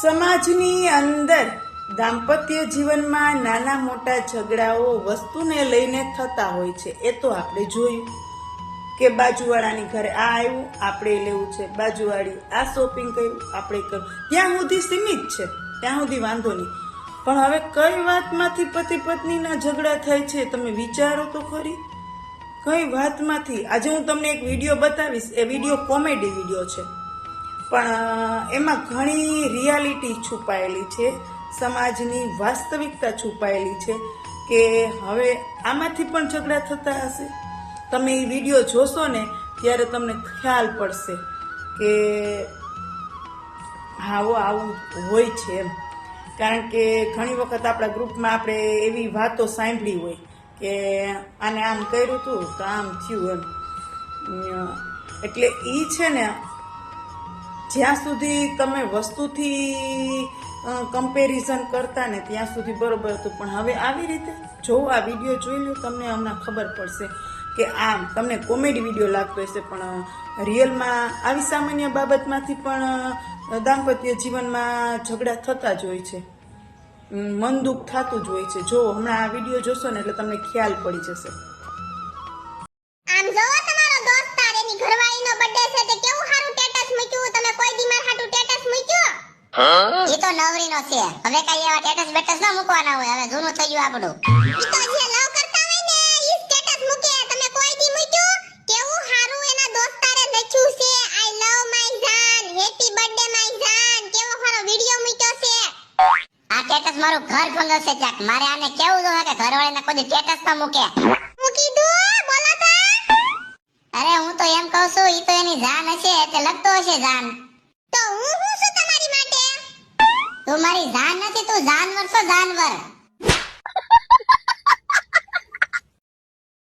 સમાજની અંદર દાંપત્ય જીવનમાં નાના મોટા ઝઘડાઓ વસ્તુને લઈને થતા હોય છે. એ તો આપણે જોયું કે બાજુવાળાની ઘરે આ આવ્યું આપણે લેવું છે, બાજુવાળી આ શોપિંગ કર્યું આપણે કર્યું, ત્યાં સુધી સીમિત છે, ત્યાં સુધી વાંધો નહીં. પણ હવે કઈ વાતમાંથી પતિ પત્નીના ઝઘડા થાય છે તમે વિચારો તો ખરી. કઈ વાતમાંથી? આજે હું તમને એક વિડીયો બતાવીશ. એ વિડીયો કોમેડી વિડીયો છે, પણ એમાં ઘણી રિયાલિટી છુપાયેલી છે, સમાજની વાસ્તવિકતા છુપાયેલી છે કે હવે આમાંથી પણ ઝઘડા થતા હશે. તમે એ વિડીયો જોશો ને ત્યારે તમને ખ્યાલ પડશે કે હાવો આવું હોય છે એમ. કારણ કે ઘણી વખત આપણા ગ્રુપમાં આપણે એવી વાતો સાંભળી હોય કે આને આમ કર્યું હતું તો આમ થયું એમ. એટલે એ છે ને, જ્યાં સુધી તમે વસ્તુથી કમ્પેરિઝન કરતા ને ત્યાં સુધી બરોબર હતું, પણ હવે આવી રીતે જો આ વિડીયો જોઈ લો તમને હમણાં ખબર પડશે કે આમ તમને કોમેડી વિડીયો લાગતો હશે પણ રિયલમાં આવી સામાન્ય બાબતમાંથી પણ દાંપત્ય જીવનમાં ઝઘડા થતા જ હોય છે, મન દુઃખ થતું જ હોય છે. જો હમણાં આ વિડીયો જોશો ને એટલે તમને ખ્યાલ પડી જશે. આમ જોવો તમારો દોસ્ત તાર એની ઘરવાળીનો બર્થડે છે તે કેવું સારું સ્ટેટસ મૂક્યું. તમે કોઈ દી માર હાટુ સ્ટેટસ મૂક્યો? ઈ તો નવરીનો છે, હવે કઈ એવા સ્ટેટસ બેટસ ન મૂકવાના હોય, હવે જૂનું થઈ ગયું આપણું. ઈ તો જે લવ કરતા હોય ને ઈ સ્ટેટસ મૂકે. તમે કોઈ દી મૂક્યું? કેવું સારું એના દોસ્તારે લખ્યું છે આઈ લવ માય જાન, હેપી બર્થડે માય જાન, કેવો સારો વિડિયો મૂક્યો છે. આ સ્ટેટસ મારું ઘર ભંગર છે ચાક. મારે આને કેવું જોઈએ કે ઘરવાળીને કોઈ સ્ટેટસ ન મૂકે. હું કીધું બોલો તો. અરે હું તો એમ કહું છું ઈ તો એની જાન હશે એટલે લગતો હશે જાન. તો હું શું તમારી માટે? તું મારી જાન નથી, તું જાનવર છો, જાનવર.